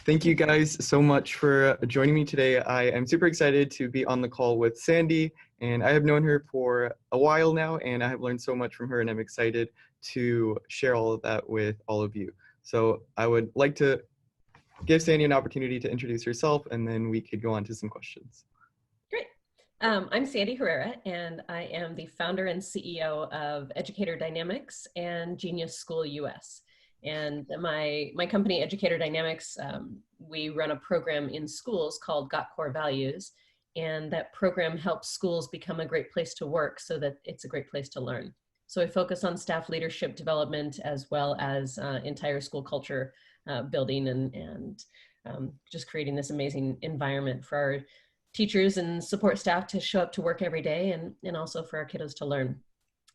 Thank you guys so much for joining me today. I am super excited to be on the call with Sandy, and I have known her for a while now, and I have learned so much from her, and I'm excited to share all of that with all of you. So I would like to give Sandy an opportunity to introduce herself, and then we could go on to some questions. Great. I'm Sandi Herrera, and I am the founder and CEO of Educator Dynamics and Genius School US. And my company, Educator Dynamics, we run a program in schools called Got Core Values, and that program helps schools become a great place to work so that it's a great place to learn. So I focus on staff leadership development as well as entire school culture building and just creating this amazing environment for our teachers and support staff to show up to work every day and also for our kiddos to learn.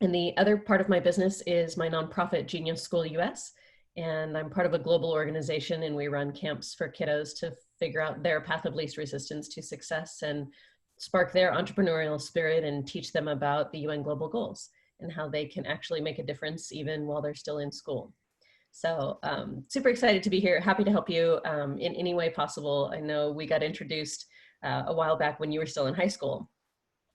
And the other part of my business is my nonprofit Genius School US. And I'm part of a global organization, and we run camps for kiddos to figure out their path of least resistance to success and spark their entrepreneurial spirit and teach them about the UN global goals and how they can actually make a difference even while they're still in school. So super excited to be here. Happy to help you in any way possible. I know we got introduced a while back when you were still in high school,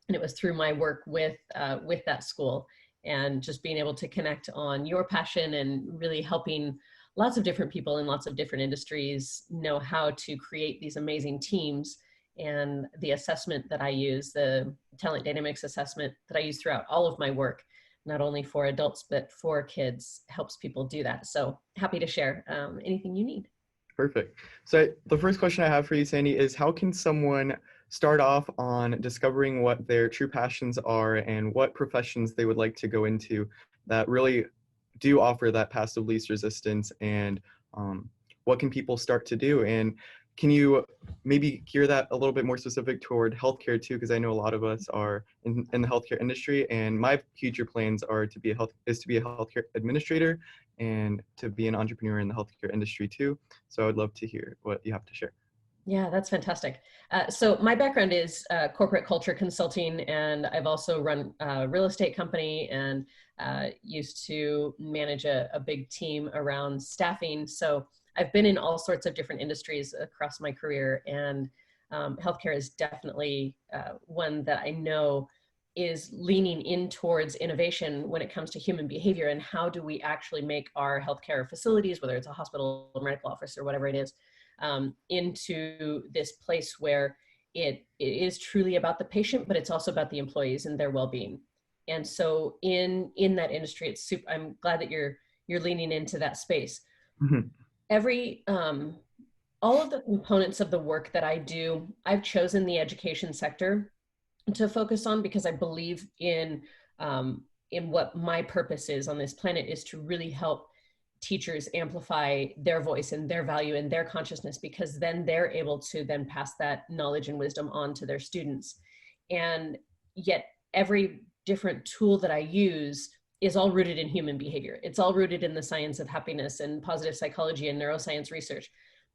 and it was through my work with that school and just being able to connect on your passion and really helping lots of different people in lots of different industries know how to create these amazing teams. And the assessment that I use, the talent dynamics assessment that I use throughout all of my work, not only for adults, but for kids, helps people do that. So happy to share anything you need. Perfect. So the first question I have for you, Sandy, is how can someone start off on discovering what their true passions are and what professions they would like to go into that really do offer that path of least resistance, and what can people start to do? And can you maybe gear that a little bit more specific toward healthcare too? Because I know a lot of us are in the healthcare industry, and my future plans are to be a healthcare administrator and to be an entrepreneur in the healthcare industry too. So I would love to hear what you have to share. Yeah, that's fantastic. So my background is corporate culture consulting, and I've also run a real estate company and used to manage a big team around staffing. So I've been in all sorts of different industries across my career, and healthcare is definitely one that I know is leaning in towards innovation when it comes to human behavior and how do we actually make our healthcare facilities, whether it's a hospital, a medical office, or whatever it is, into this place where it is truly about the patient, but it's also about the employees and their well-being. And so in that industry, it's super, I'm glad that you're leaning into that space. Mm-hmm. All of the components of the work that I do, I've chosen the education sector to focus on because I believe in what my purpose is on this planet is to really help teachers amplify their voice and their value and their consciousness, because then they're able to then pass that knowledge and wisdom on to their students. And yet every different tool that I use is all rooted in human behavior. It's all rooted in the science of happiness and positive psychology and neuroscience research.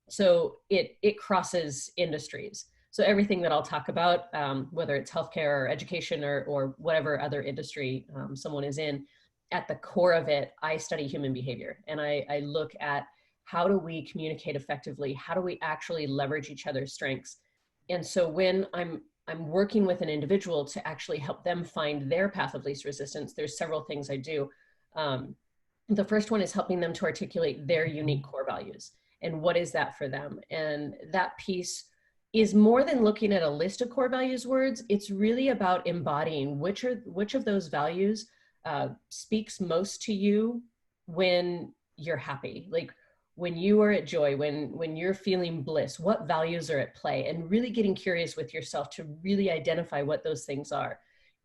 So it crosses industries. So everything that I'll talk about, whether it's healthcare or education or whatever other industry someone is in, at the core of it, I study human behavior, and I look at how do we communicate effectively? How do we actually leverage each other's strengths? And so when I'm working with an individual to actually help them find their path of least resistance, there's several things I do. The first one is helping them to articulate their unique core values and what is that for them. And that piece is more than looking at a list of core values words. It's really about embodying which of those values speaks most to you when you're happy, like when you are at joy, when you're feeling bliss, what values are at play, and really getting curious with yourself to really identify what those things are.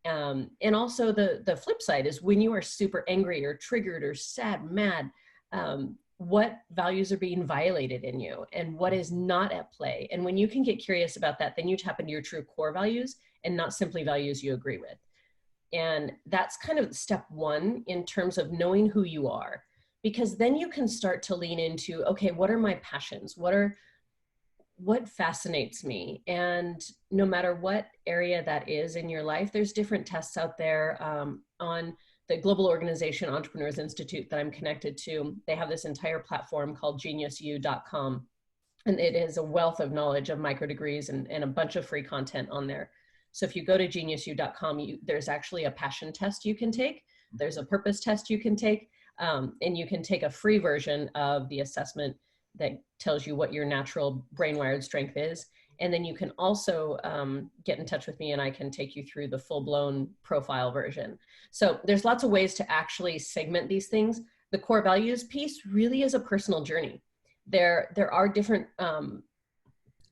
And also the flip side is when you are super angry or triggered or sad, mad, what values are being violated in you and what is not at play. And when you can get curious about that, then you tap into your true core values and not simply values you agree with. And that's kind of step one in terms of knowing who you are, because then you can start to lean into, okay, what are my passions? What fascinates me? And no matter what area that is in your life, there's different tests out there. On the global organization Entrepreneurs Institute that I'm connected to, they have this entire platform called geniusu.com. And it is a wealth of knowledge of micro degrees and a bunch of free content on there. So if you go to geniusu.com, there's actually a passion test you can take. There's a purpose test you can take, and you can take a free version of the assessment that tells you what your natural brain wired strength is. And then you can also get in touch with me and I can take you through the full-blown profile version. So there's lots of ways to actually segment these things. The core values piece really is a personal journey. There are different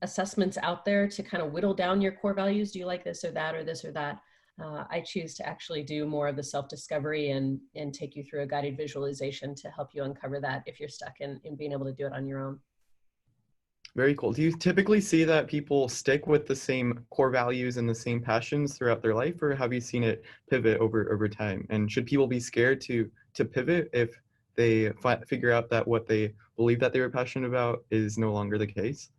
assessments out there to kind of whittle down your core values. Do you like this or that or this or that? I choose to actually do more of the self-discovery and take you through a guided visualization to help you uncover that if you're stuck in being able to do it on your own. Very cool. Do you typically see that people stick with the same core values and the same passions throughout their life, or have you seen it pivot over time? And should people be scared to pivot if they figure out that what they believe that they were passionate about is no longer the case?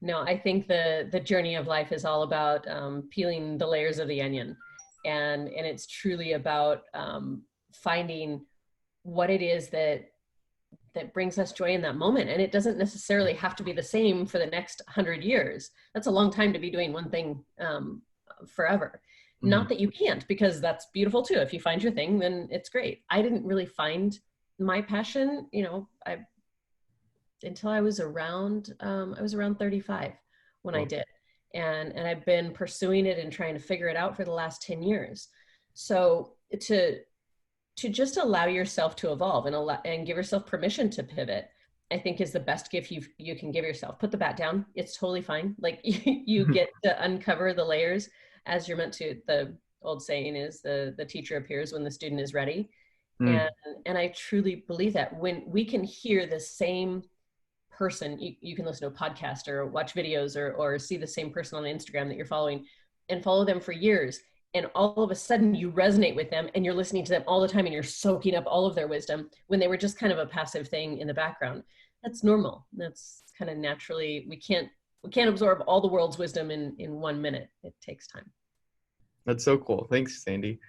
No, I think the journey of life is all about peeling the layers of the onion, and it's truly about finding what it is that brings us joy in that moment. And it doesn't necessarily have to be the same for the next 100 years. That's a long time to be doing one thing forever. Not that you can't, because that's beautiful too. If you find your thing, then it's great. I didn't really find my passion, until I was around 35 when I did. And I've been pursuing it and trying to figure it out for the last 10 years. So to just allow yourself to evolve and give yourself permission to pivot, I think is the best gift you can give yourself. Put the bat down. It's totally fine. Like you get to uncover the layers as you're meant to. The old saying is the teacher appears when the student is ready. Mm. And I truly believe that when we can hear the same person, you can listen to a podcast or watch videos or see the same person on Instagram that you're following and follow them for years. And all of a sudden you resonate with them and you're listening to them all the time and you're soaking up all of their wisdom when they were just kind of a passive thing in the background. That's normal. That's kind of naturally, we can't absorb all the world's wisdom in 1 minute. It takes time. That's so cool. Thanks, Sandy.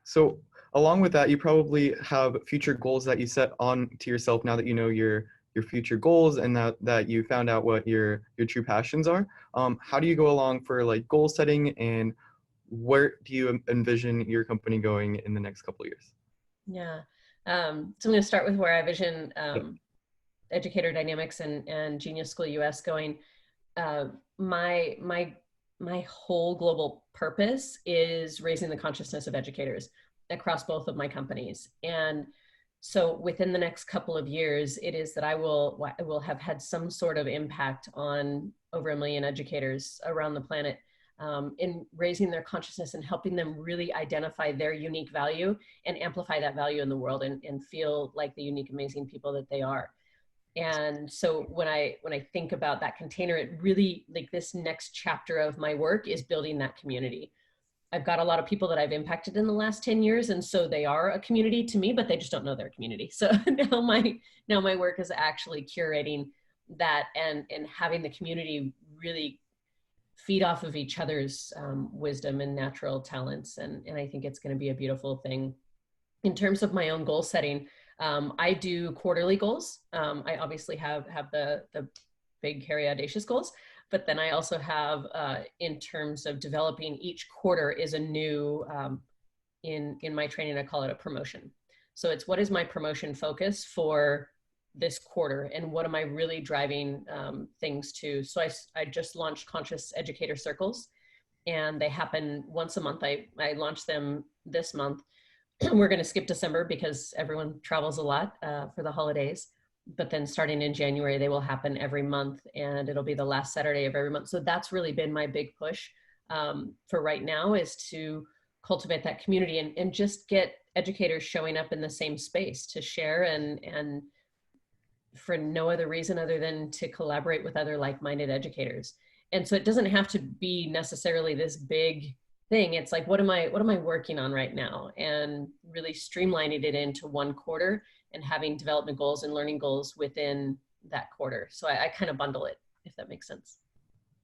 So along with that, you probably have future goals that you set on to yourself now that you know your future goals and that you found out what your true passions are. How do you go along for like goal setting, and where do you envision your company going in the next couple of years? Yeah. So I'm going to start with where I vision Educator Dynamics and Genius School US going. My whole global purpose is raising the consciousness of educators across both of my companies. And so within the next couple of years, it is that I will have had some sort of impact on over 1 million educators around the planet, in raising their consciousness and helping them really identify their unique value and amplify that value in the world and feel like the unique, amazing people that they are. And so when I think about that container, it really, like, this next chapter of my work is building that community. I've got a lot of people that I've impacted in the last 10 years. And so they are a community to me, but they just don't know their community. So now my work is actually curating that and having the community really feed off of each other's wisdom and natural talents. And I think it's going to be a beautiful thing. In terms of my own goal setting, I do quarterly goals. I obviously have the big, hairy, audacious goals. But then I also have, in terms of developing each quarter is a new, in my training, I call it a promotion. So it's what is my promotion focus for this quarter and what am I really driving things to. So I just launched Conscious Educator Circles and they happen once a month. I launched them this month. We're going to skip December because everyone travels a lot for the holidays. But then starting in January, they will happen every month and it'll be the last Saturday of every month. So that's really been my big push for right now, is to cultivate that community and just get educators showing up in the same space to share and for no other reason other than to collaborate with other like-minded educators. And so it doesn't have to be necessarily this big thing. It's like, what am I working on right now? And really streamlining it into one quarter and having development goals and learning goals within that quarter. So I kind of bundle it, if that makes sense.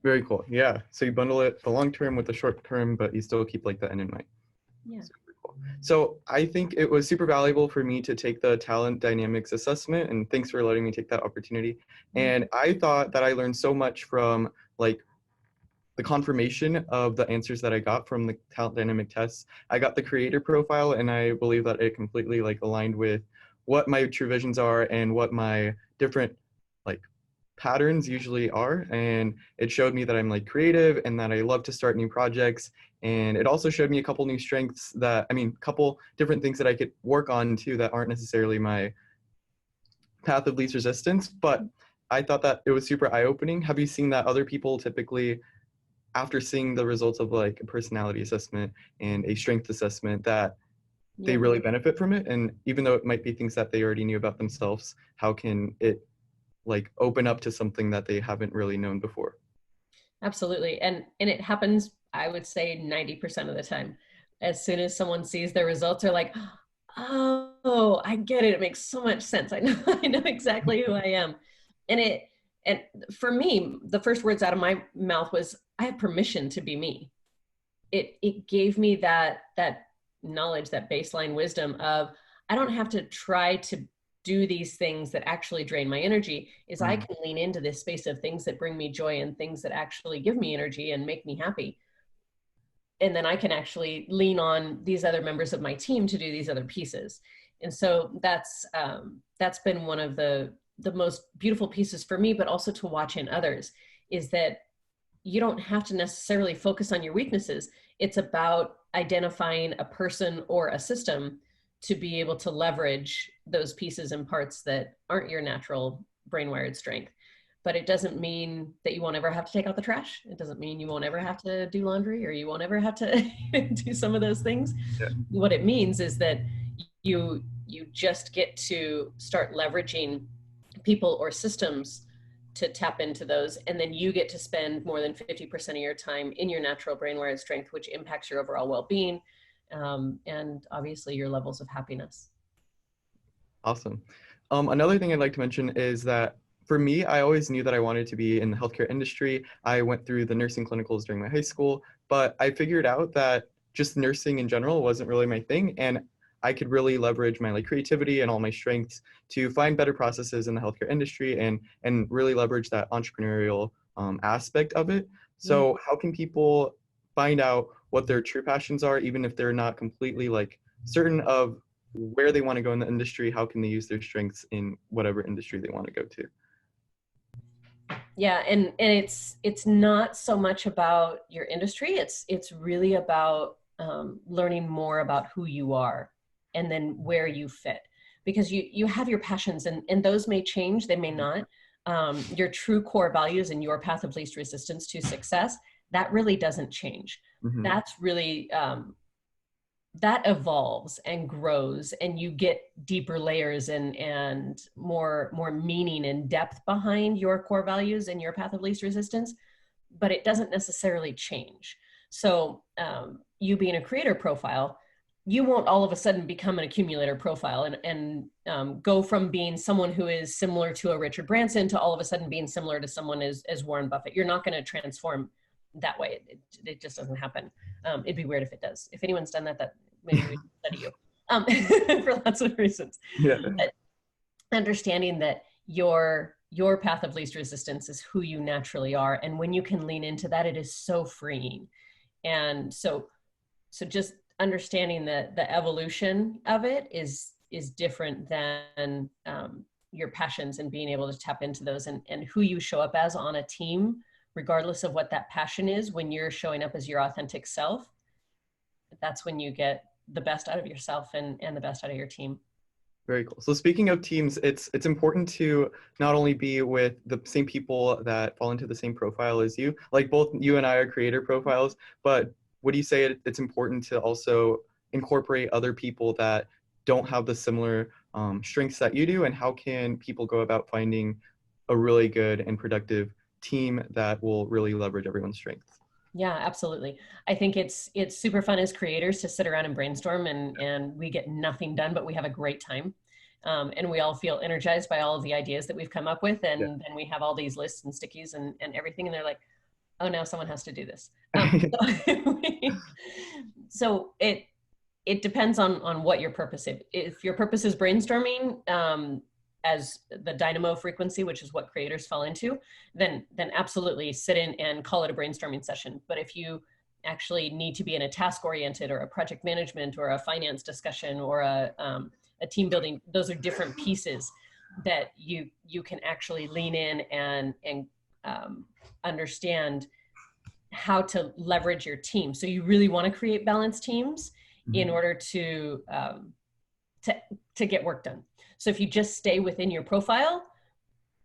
Very cool. Yeah. So you bundle it, the long term with the short term, but you still keep like the end in mind. Yeah. So I think it was super valuable for me to take the talent dynamics assessment, and thanks for letting me take that opportunity. And I thought that I learned so much from like the confirmation of the answers that I got from the talent dynamic tests. I got the creator profile, and I believe that it completely like aligned with what my true visions are and what my different like patterns usually are. And it showed me that I'm like creative and that I love to start new projects. And it also showed me a couple new strengths that, I mean, a couple different things that I could work on too that aren't necessarily my path of least resistance. But I thought that it was super eye opening. Have you seen that other people typically, after seeing the results of like a personality assessment and a strength assessment, that they Yeah. really benefit from it? And even though it might be things that they already knew about themselves, how can it like open up to something that they haven't really known before? Absolutely. And it happens, I would say 90% of the time. As soon as someone sees their results, they're like, "Oh, I get it. It makes so much sense. I know I know exactly who I am." And it and for me, the first words out of my mouth was, "I have permission to be me." It gave me that knowledge, that baseline wisdom of I don't have to try to do these things that actually drain my energy. Is I Mm, can lean into this space of things that bring me joy and things that actually give me energy and make me happy. And then I can actually lean on these other members of my team to do these other pieces. And so that's been one of the most beautiful pieces for me, but also to watch in others, is that you don't have to necessarily focus on your weaknesses. It's about identifying a person or a system to be able to leverage those pieces and parts that aren't your natural brain wired strength. But it doesn't mean that you won't ever have to take out the trash. It doesn't mean you won't ever have to do laundry or you won't ever have to do some of those things. yeah. What it means is that you just get to start leveraging people or systems to tap into those, and then you get to spend more than 50% of your time in your natural brain wired strength, which impacts your overall well-being, and obviously your levels of happiness. Awesome. Another thing I'd like to mention is that for me, I always knew that I wanted to be in the healthcare industry. I went through the nursing clinicals during my high school, but I figured out that just nursing in general wasn't really my thing, and I could really leverage my like creativity and all my strengths to find better processes in the healthcare industry and really leverage that entrepreneurial aspect of it. Yeah. So how can people find out what their true passions are, even if they're not completely like certain of where they want to go in the industry? How can they use their strengths in whatever industry they want to go to? Yeah, and it's not so much about your industry. It's really about learning more about who you are and then where you fit, because you have your passions, and those may change, they may not. Your true core values and your path of least resistance to success, that really doesn't change. Mm-hmm. That's really that evolves and grows, and you get deeper layers and more meaning and depth behind your core values and your path of least resistance, but it doesn't necessarily change. So you being a creator profile, you won't all of a sudden become an accumulator profile and go from being someone who is similar to a Richard Branson to all of a sudden being similar to someone as Warren Buffett. You're not going to transform that way. It just doesn't happen. It'd be weird if it does. If anyone's done that, that maybe we should study you for lots of reasons. Yeah. But understanding that your path of least resistance is who you naturally are, and when you can lean into that, it is so freeing. And so just understanding that the evolution of it is different than your passions, and being able to tap into those, and who you show up as on a team, regardless of what that passion is. When you're showing up as your authentic self, that's when you get the best out of yourself and the best out of your team. Very cool. So speaking of teams, it's important to not only be with the same people that fall into the same profile as you, like both you and I are creator profiles, but would you say it's important to also incorporate other people that don't have the similar strengths that you do? And how can people go about finding a really good and productive team that will really leverage everyone's strengths? Yeah, absolutely. I think it's super fun as creators to sit around and brainstorm, and we get nothing done, but we have a great time. And we all feel energized by all of the ideas that we've come up with. Yeah. And then we have all these lists and stickies and everything. And they're like, oh, now someone has to do this. So, so it it depends on what your purpose is. If your purpose is brainstorming, as the dynamo frequency, which is what creators fall into, then absolutely sit in and call it a brainstorming session. But if you actually need to be in a task oriented or a project management or a finance discussion or a team building, those are different pieces that you can actually lean in and understand how to leverage your team. So you really want to create balanced teams in order to to get work done. So if you just stay within your profile,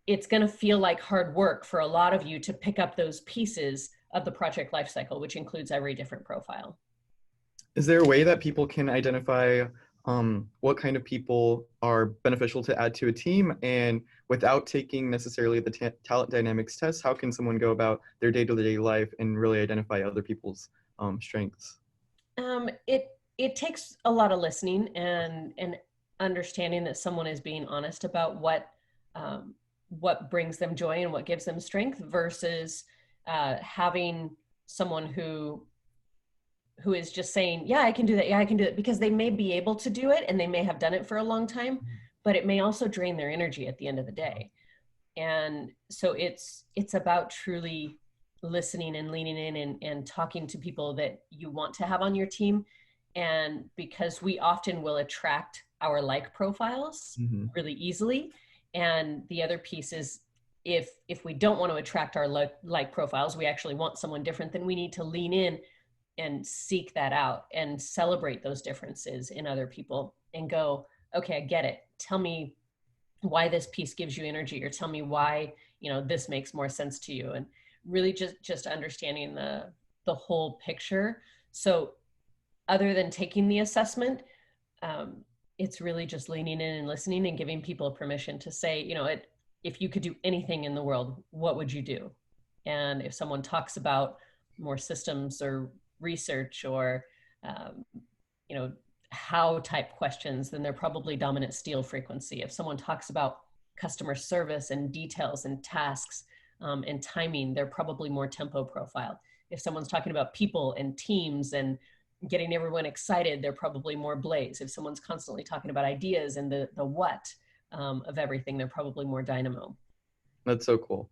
it's going to feel like hard work for a lot of you to pick up those pieces of the project lifecycle, which includes every different profile. Is there a way that people can identify what kind of people are beneficial to add to a team? And without taking necessarily the talent dynamics test, how can someone go about their day-to-day life and really identify other people's strengths? It takes a lot of listening and understanding that someone is being honest about what brings them joy and what gives them strength versus having someone who is just saying, yeah, I can do that. Yeah, I can do it, because they may be able to do it and they may have done it for a long time, but it may also drain their energy at the end of the day. And so it's about truly listening and leaning in and talking to people that you want to have on your team. And because we often will attract our like profiles really easily. And the other piece is, if we don't want to attract our like profiles, we actually want someone different, then we need to lean in and seek that out and celebrate those differences in other people and go, okay, I get it. Tell me why this piece gives you energy, or tell me why, this makes more sense to you. And really just understanding the whole picture. So other than taking the assessment, it's really just leaning in and listening and giving people permission to say, if you could do anything in the world, what would you do? And if someone talks about more systems or research or how type questions, then they're probably dominant steel frequency. If someone talks about customer service and details and tasks and timing, they're probably more tempo profile. If someone's talking about people and teams and getting everyone excited, they're probably more blaze. If someone's constantly talking about ideas and the what of everything, they're probably more dynamo. That's so cool.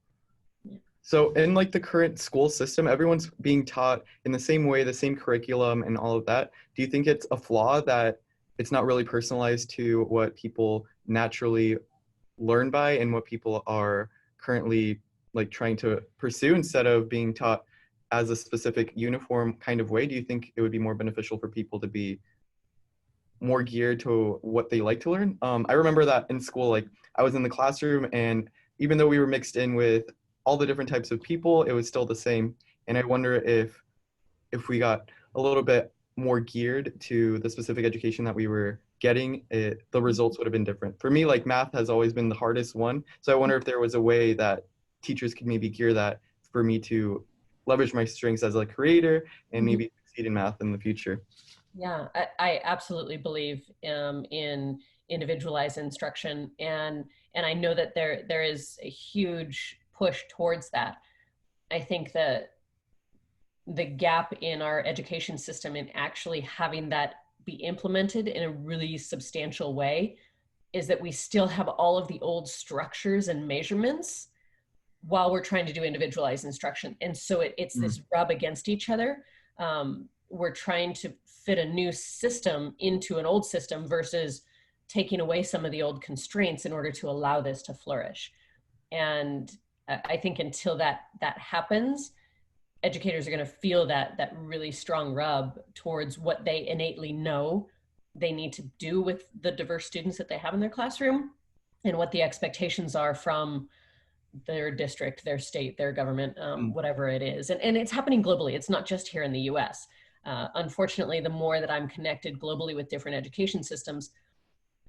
So in like the current school system, everyone's being taught in the same way, the same curriculum and all of that. Do you think it's a flaw that it's not really personalized to what people naturally learn by and what people are currently like trying to pursue, instead of being taught as a specific uniform kind of way? Do you think it would be more beneficial for people to be more geared to what they like to learn? I remember that in school, like I was in the classroom, and even though we were mixed in with all the different types of people, it was still the same. And I wonder if we got a little bit more geared to the specific education that we were getting, the results would have been different. For me, like math has always been the hardest one. So I wonder if there was a way that teachers could maybe gear that for me to leverage my strengths as a creator and maybe succeed in math in the future. Yeah, I absolutely believe in individualized instruction, and I know that there is a huge push towards that. I think that the gap in our education system in actually having that be implemented in a really substantial way is that we still have all of the old structures and measurements while we're trying to do individualized instruction. And so it's this rub against each other. We're trying to fit a new system into an old system versus taking away some of the old constraints in order to allow this to flourish. And I think until that happens, educators are going to feel that really strong rub towards what they innately know they need to do with the diverse students that they have in their classroom, and what the expectations are from their district, their state, their government, whatever it is. And it's happening globally. It's not just here in the US. Unfortunately, the more that I'm connected globally with different education systems,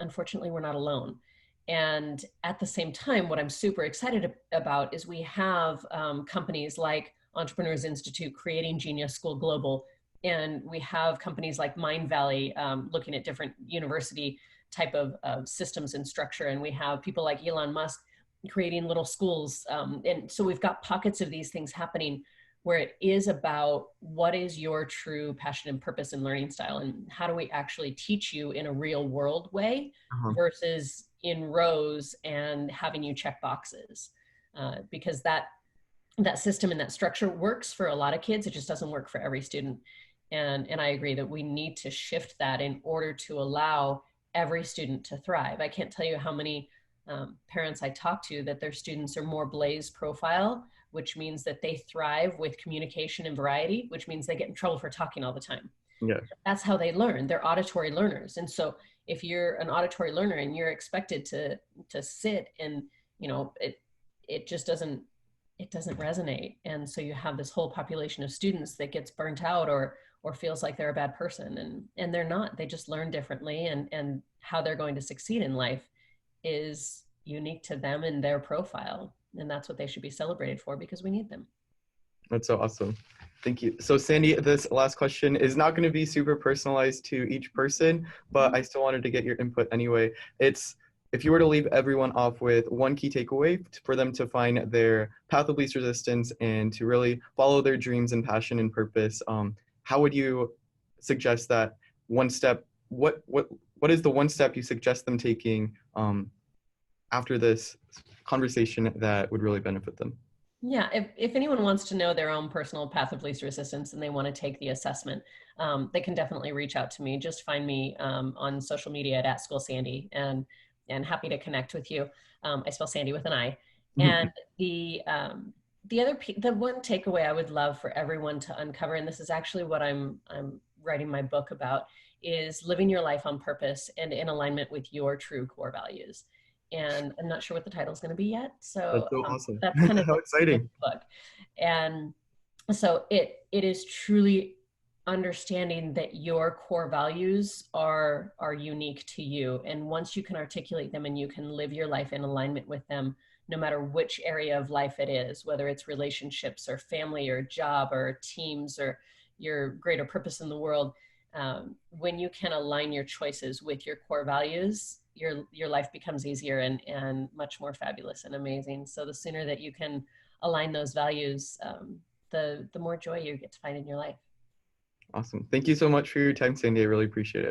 unfortunately, we're not alone. And at the same time, what I'm super excited about is we have companies like Entrepreneurs Institute creating Genius School Global. And we have companies like Mind Valley looking at different university type of systems and structure. And we have people like Elon Musk creating little schools. And so we've got pockets of these things happening where it is about what is your true passion and purpose and learning style, and how do we actually teach you in a real world way Uh-huh. versus in rows and having you check boxes. Because that system and that structure works for a lot of kids. It just doesn't work for every student. And I agree that we need to shift that in order to allow every student to thrive. I can't tell you how many parents I talk to that their students are more Blaze profile, which means that they thrive with communication and variety, which means they get in trouble for talking all the time. Yeah. That's how they learn. They're auditory learners. And so if you're an auditory learner and you're expected to sit and, it just doesn't resonate. And so you have this whole population of students that gets burnt out or feels like they're a bad person, and they're not. They just learn differently, and how they're going to succeed in life is unique to them and their profile. And that's what they should be celebrated for, because we need them. That's so awesome. Thank you. So Sandy, this last question is not going to be super personalized to each person, but I still wanted to get your input anyway. It's, if you were to leave everyone off with one key takeaway for them to find their path of least resistance and to really follow their dreams and passion and purpose, how would you suggest that one step? What is the one step you suggest them taking after this conversation that would really benefit them? Yeah, if anyone wants to know their own personal path of least resistance and they want to take the assessment, they can definitely reach out to me. Just find me on social media at School Sandy, and happy to connect with you. I spell Sandy with an I. And the one takeaway I would love for everyone to uncover, and this is actually what I'm writing my book about, is living your life on purpose and in alignment with your true core values. And I'm not sure what the title is going to be yet. That's So so awesome. that's kind of How the exciting. book. And so it is truly understanding that your core values are unique to you. And once you can articulate them and you can live your life in alignment with them, no matter which area of life it is, whether it's relationships or family or job or teams or your greater purpose in the world, when you can align your choices with your core values, your life becomes easier and much more fabulous and amazing. So the sooner that you can align those values, the more joy you get to find in your life. Awesome. Thank you so much for your time, Sandy. I really appreciate it.